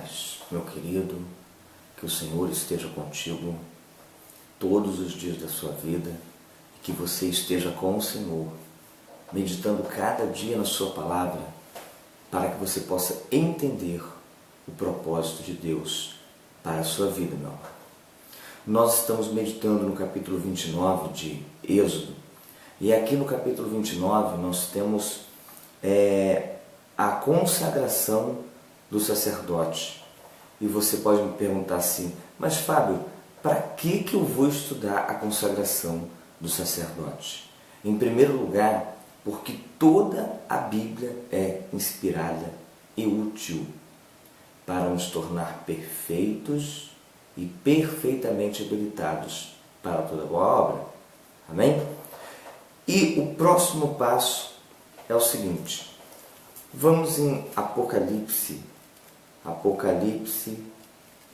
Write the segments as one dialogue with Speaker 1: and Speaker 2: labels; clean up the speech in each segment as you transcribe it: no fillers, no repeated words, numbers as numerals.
Speaker 1: paz, meu querido, que o Senhor esteja contigo todos os dias da sua vida e que você esteja com o Senhor, meditando cada dia na sua palavra, para que você possa entender o propósito de Deus para a sua vida, meu amado. Nós estamos meditando no capítulo 29 de Êxodo, e aqui no capítulo 29 nós temos a consagração do sacerdote. E você pode me perguntar assim, mas Fábio, para que eu vou estudar a consagração do sacerdote? Em primeiro lugar, porque toda a Bíblia é inspirada e útil para nos tornar perfeitos e perfeitamente habilitados para toda boa obra. Amém? E o próximo passo é o seguinte, vamos em Apocalipse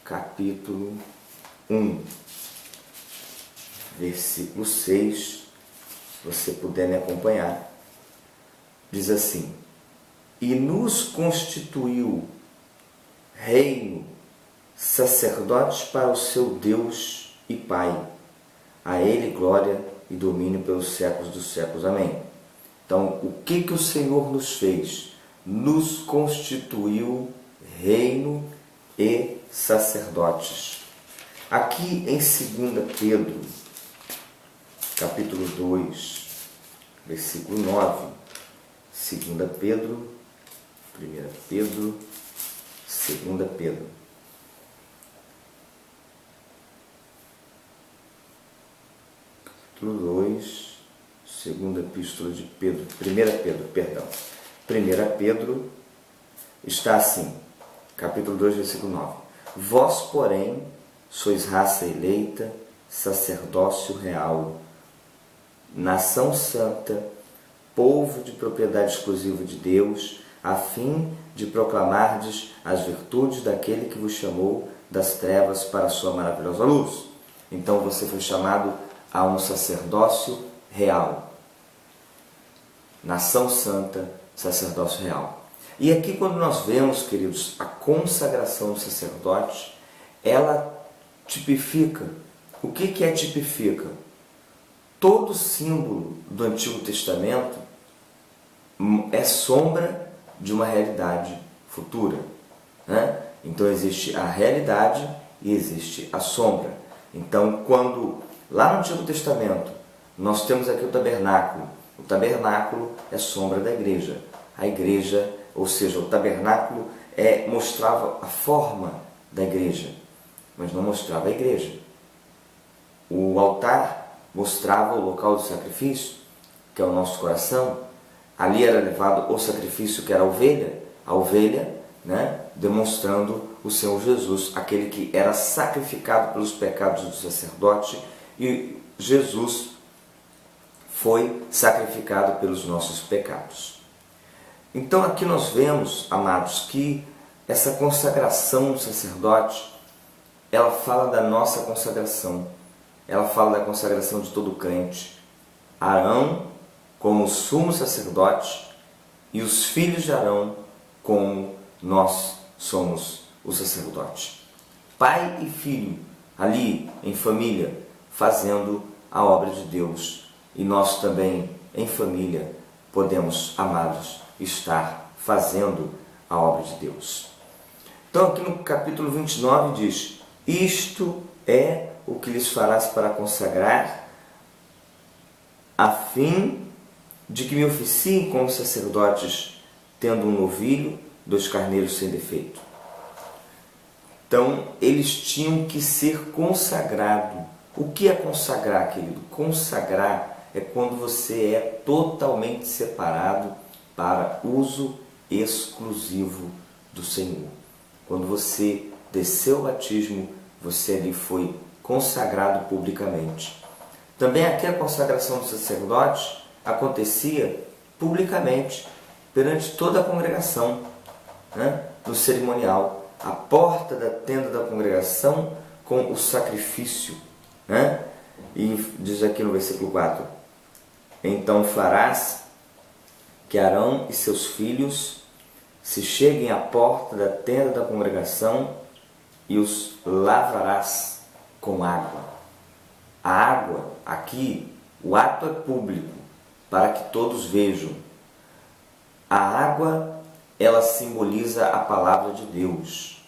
Speaker 1: capítulo 1, versículo 6, se você puder me acompanhar, diz assim: e nos constituiu reino, sacerdotes para o seu Deus e Pai, a Ele glória e domínio pelos séculos dos séculos. Amém. Então, o que o Senhor nos fez? Nos constituiu reino e sacerdotes. Aqui em 2 Pedro, capítulo 2, versículo 9, 2 Pedro, 1 Pedro, 2 Pedro. Capítulo 2, segunda epístola de Pedro, 1 Pedro, está assim, capítulo 2, versículo 9. Vós, porém, sois raça eleita, sacerdócio real, nação santa, povo de propriedade exclusiva de Deus, a fim de proclamardes as virtudes daquele que vos chamou das trevas para a sua maravilhosa luz. Então você foi chamado a um sacerdócio real. Nação santa, sacerdócio real. E aqui quando nós vemos, queridos, a consagração do sacerdote, ela tipifica. O que é tipifica? Todo símbolo do Antigo Testamento é sombra de uma realidade futura, né? Então existe a realidade e existe a sombra. Então quando lá no Antigo Testamento nós temos aqui o tabernáculo é sombra da igreja. A igreja, ou seja, o tabernáculo mostrava a forma da igreja, mas não mostrava a igreja. O altar mostrava o local do sacrifício, que é o nosso coração. Ali era levado o sacrifício, que era a ovelha, né? Demonstrando o Senhor Jesus, aquele que era sacrificado pelos pecados do sacerdote, e Jesus foi sacrificado pelos nossos pecados. Então aqui nós vemos, amados, que essa consagração do sacerdote, ela fala da nossa consagração, ela fala da consagração de todo crente. Arão como sumo sacerdote e os filhos de Arão como nós somos o sacerdote. Pai e filho, ali em família, fazendo a obra de Deus. E nós também, em família, podemos, amados, estar fazendo a obra de Deus. Então aqui no capítulo 29 diz: isto é o que lhes farás para consagrar, a fim de que me oficiem como sacerdotes, tendo um novilho, 2 carneiros sem defeito. Então eles tinham que ser consagrados. O que é consagrar, querido? Consagrar é quando você é totalmente separado para uso exclusivo do Senhor. Quando você desceu o batismo, você ali foi consagrado publicamente. Também aqui a consagração do sacerdote acontecia publicamente, perante toda a congregação, né? No cerimonial, a porta da tenda da congregação com o sacrifício, né? E diz aqui no versículo 4, então farás que Arão e seus filhos se cheguem à porta da tenda da congregação e os lavarás com água. A água, aqui, o ato é público, para que todos vejam. A água, ela simboliza a palavra de Deus.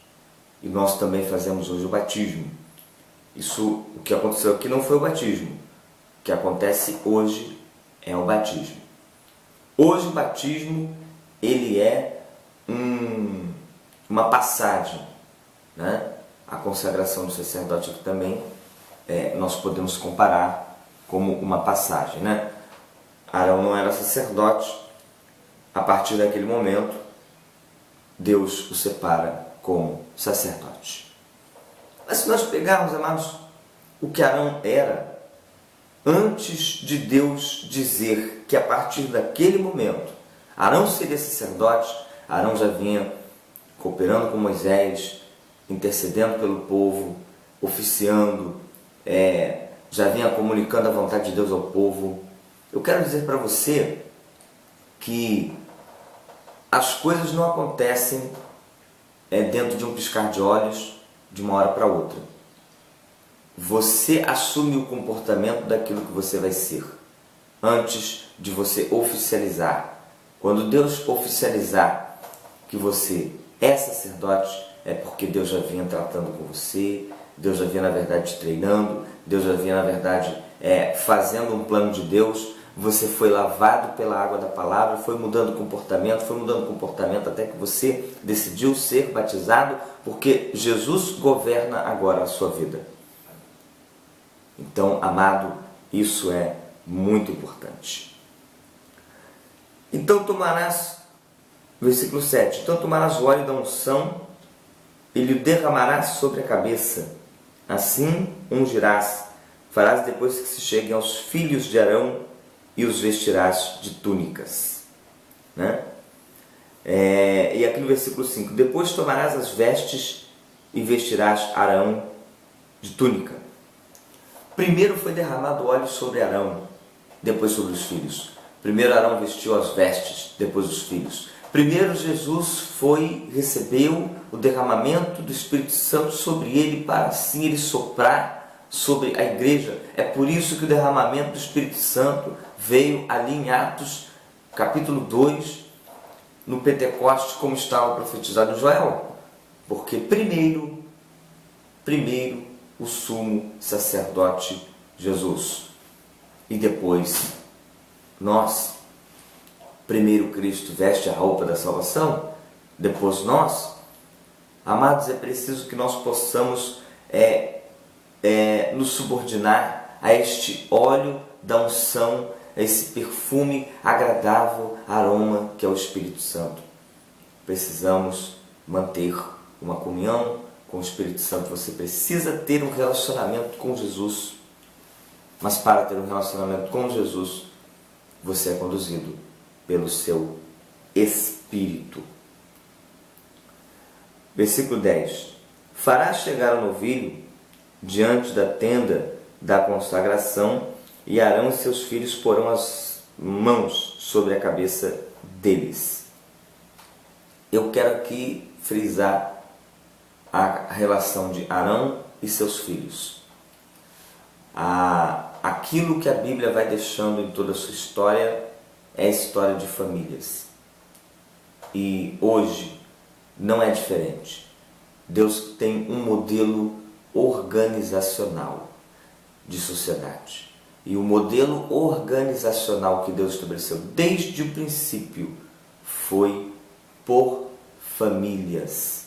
Speaker 1: E nós também fazemos hoje o batismo. Isso, o que aconteceu aqui não foi o batismo. O que acontece hoje é o batismo. Hoje o batismo, ele é uma passagem, né? A consagração do sacerdote aqui também nós podemos comparar como uma passagem, né? Arão não era sacerdote. A partir daquele momento, Deus o separa como sacerdote. Mas se nós pegarmos, amados, o que Arão era, antes de Deus dizer que a partir daquele momento Arão seria sacerdote, Arão já vinha cooperando com Moisés, intercedendo pelo povo, oficiando, já vinha comunicando a vontade de Deus ao povo. Eu quero dizer para você que as coisas não acontecem dentro de um piscar de olhos, de uma hora para outra. Você assume o comportamento daquilo que você vai ser, antes de você oficializar. Quando Deus oficializar que você é sacerdote, é porque Deus já vinha tratando com você, Deus já vinha, na verdade, te treinando, Deus já vinha, na verdade, fazendo um plano de Deus. Você foi lavado pela água da palavra, foi mudando o comportamento até que você decidiu ser batizado, porque Jesus governa agora a sua vida. Então, amado, isso é muito importante. Então tomarás, versículo 7, então tomarás o óleo da unção e lhe derramarás sobre a cabeça, assim ungirás, farás depois que se cheguem aos filhos de Arão e os vestirás de túnicas. Né? E aqui no versículo 5, depois tomarás as vestes e vestirás Arão de túnica. Primeiro foi derramado óleo sobre Arão, depois sobre os filhos. Primeiro Arão vestiu as vestes, depois os filhos. Primeiro Jesus recebeu o derramamento do Espírito Santo sobre ele, para assim ele soprar sobre a igreja. É por isso que o derramamento do Espírito Santo veio ali em Atos, capítulo 2, no Pentecoste, como estava profetizado em Joel. Porque primeiro o sumo sacerdote Jesus. E depois nós. Primeiro Cristo veste a roupa da salvação, depois nós. Amados, é preciso que nós possamos nos subordinar a este óleo da unção, a esse perfume agradável, aroma que é o Espírito Santo. Precisamos manter uma comunhão com o Espírito Santo. Você precisa ter um relacionamento com Jesus. Mas para ter um relacionamento com Jesus, você é conduzido pelo seu Espírito. Versículo 10. Farás chegar o novilho diante da tenda da consagração, e Arão e seus filhos porão as mãos sobre a cabeça deles. Eu quero aqui frisar a relação de Arão e seus filhos. Aquilo que a Bíblia vai deixando em toda a sua história é a história de famílias. E hoje não é diferente. Deus tem um modelo organizacional de sociedade. E o modelo organizacional que Deus estabeleceu desde o princípio foi por famílias.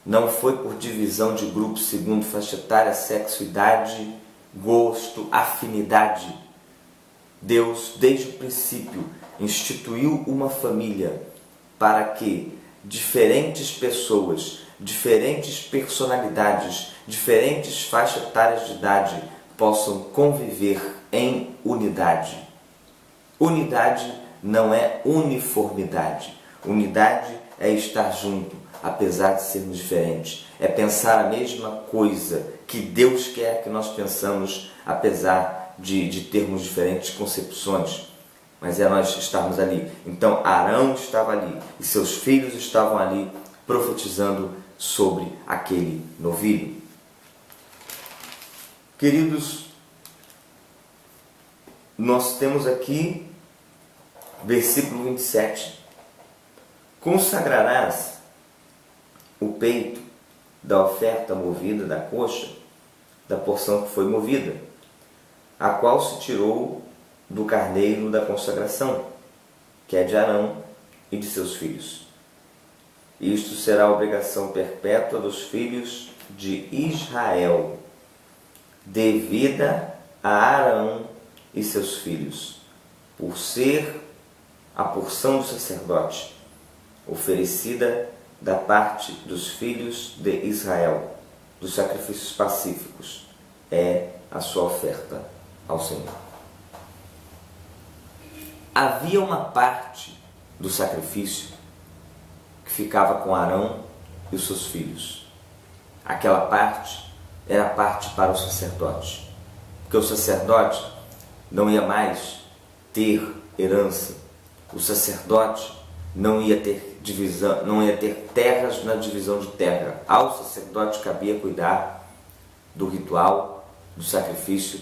Speaker 1: Não foi por divisão de grupos segundo faixa etária, sexo, idade, gosto, afinidade. Deus, desde o princípio, instituiu uma família para que diferentes pessoas, diferentes personalidades, diferentes faixas etárias de idade possam conviver em unidade. Unidade não é uniformidade. Unidade é estar junto, apesar de sermos diferentes. É pensar a mesma coisa que Deus quer que nós pensamos, apesar de termos diferentes concepções. mas é nós estarmos ali. Então Arão estava ali e seus filhos estavam ali profetizando sobre aquele novilho. Queridos, nós temos aqui versículo 27. Consagrarás o peito da oferta movida da coxa, da porção que foi movida, a qual se tirou do carneiro da consagração, que é de Arão e de seus filhos. Isto será a obrigação perpétua dos filhos de Israel, devida a Arão e seus filhos, por ser a porção do sacerdote, oferecida da parte dos filhos de Israel, dos sacrifícios pacíficos, é a sua oferta ao Senhor. Havia uma parte do sacrifício que ficava com Arão e os seus filhos. Aquela parte era a parte para o sacerdote, porque o sacerdote não ia mais ter herança, o sacerdote não ia ter divisão, não ia ter terras na divisão de terra. Ao sacerdote cabia cuidar do ritual, do sacrifício,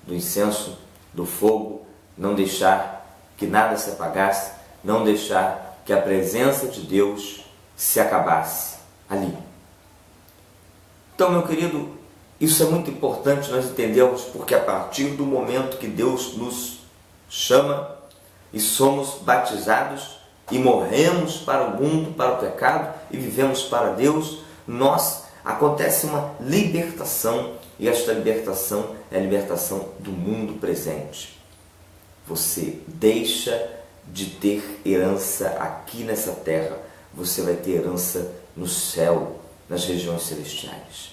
Speaker 1: do incenso, do fogo, não deixar que nada se apagasse, não deixar que a presença de Deus se acabasse ali. Então, meu querido, isso é muito importante nós entendermos, porque a partir do momento que Deus nos chama e somos batizados e morremos para o mundo, para o pecado e vivemos para Deus, acontece uma libertação, e esta libertação é a libertação do mundo presente. Você deixa de ter herança aqui nessa terra, você vai ter herança no céu, nas regiões celestiais.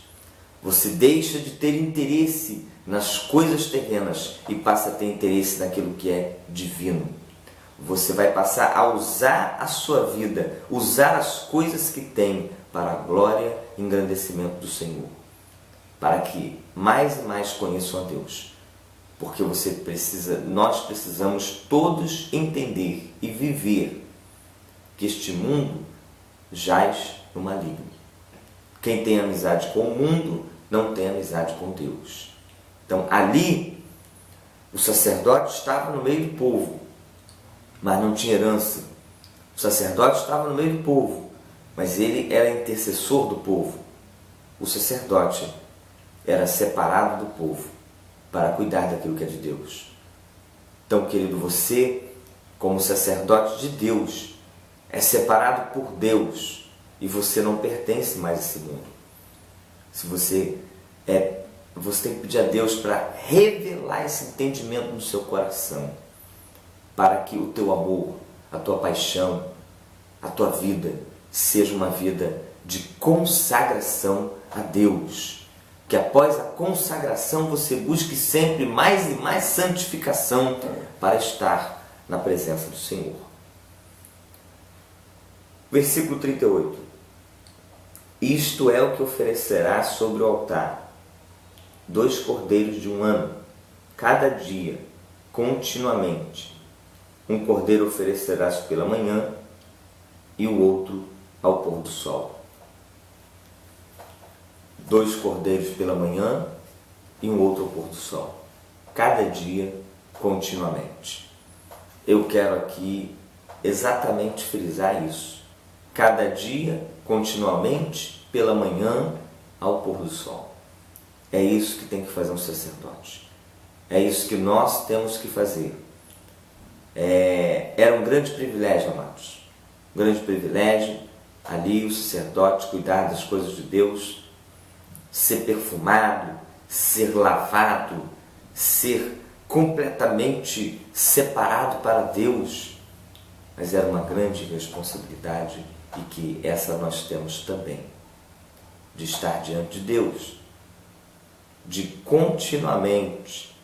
Speaker 1: Você deixa de ter interesse nas coisas terrenas e passa a ter interesse naquilo que é divino. Você vai passar a usar a sua vida, usar as coisas que tem para a glória e engrandecimento do Senhor, para que mais e mais conheçam a Deus. Porque nós precisamos todos entender e viver que este mundo jaz no maligno. Quem tem amizade com o mundo não tem amizade com Deus. Então ali o sacerdote estava no meio do povo, mas não tinha herança. O sacerdote estava no meio do povo, mas ele era intercessor do povo. O sacerdote era separado do povo para cuidar daquilo que é de Deus. Então, querido, você, como sacerdote de Deus, é separado por Deus e você não pertence mais a esse mundo. Você tem que pedir a Deus para revelar esse entendimento no seu coração, para que o teu amor, a tua paixão, a tua vida seja uma vida de consagração a Deus. Que após a consagração você busque sempre mais e mais santificação para estar na presença do Senhor. Versículo 38. Isto é o que oferecerás sobre o altar: 2 cordeiros de 1 ano, cada dia, continuamente. Um cordeiro oferecerás pela manhã e o outro ao pôr do sol. 2 cordeiros pela manhã e um outro ao pôr do sol. Cada dia, continuamente. Eu quero aqui exatamente frisar isso. Cada dia, continuamente, pela manhã ao pôr do sol. É isso que tem que fazer um sacerdote. É isso que nós temos que fazer. Era um grande privilégio, amados. Um grande privilégio ali o sacerdote cuidar das coisas de Deus, ser perfumado, ser lavado, ser completamente separado para Deus. Mas era uma grande responsabilidade e que essa nós temos também, de estar diante de Deus, de continuamente,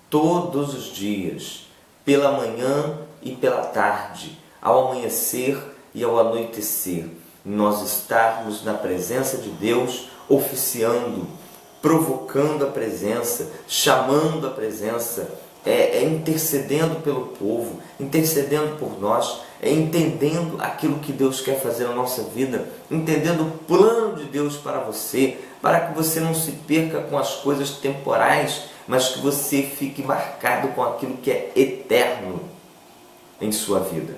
Speaker 1: todos os dias, pela manhã e pela tarde, ao amanhecer e ao anoitecer, nós estarmos na presença de Deus, oficiando, provocando a presença, chamando a presença, intercedendo pelo povo, intercedendo por nós, entendendo aquilo que Deus quer fazer na nossa vida, entendendo o plano de Deus para você, para que você não se perca com as coisas temporais, mas que você fique marcado com aquilo que é eterno em sua vida.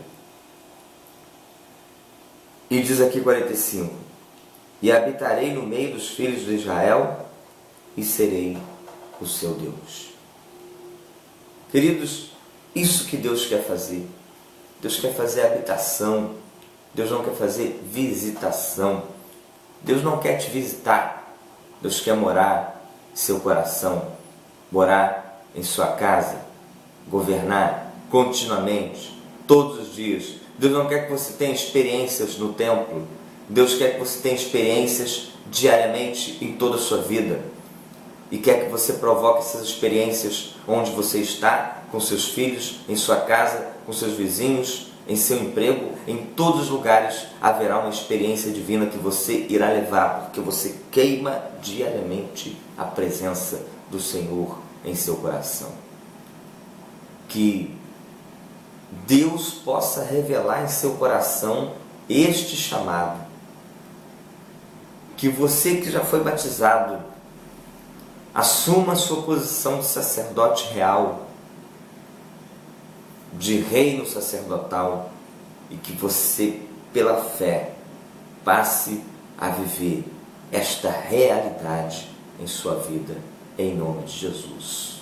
Speaker 1: E diz aqui 45: e habitarei no meio dos filhos de Israel e serei o seu Deus. Queridos, isso que Deus quer fazer. Deus quer fazer habitação. Deus não quer fazer visitação. Deus não quer te visitar. Deus quer morar em seu coração, morar em sua casa, governar continuamente, todos os dias. Deus não quer que você tenha experiências no templo. Deus quer que você tenha experiências diariamente em toda a sua vida. E quer que você provoque essas experiências onde você está, com seus filhos, em sua casa, com seus vizinhos, em seu emprego, em todos os lugares haverá uma experiência divina que você irá levar, porque você queima diariamente a presença do Senhor em seu coração. Que Deus possa revelar em seu coração este chamado. Que você que já foi batizado assuma a sua posição de sacerdote real, de reino sacerdotal, e que você, pela fé, passe a viver esta realidade em sua vida, em nome de Jesus.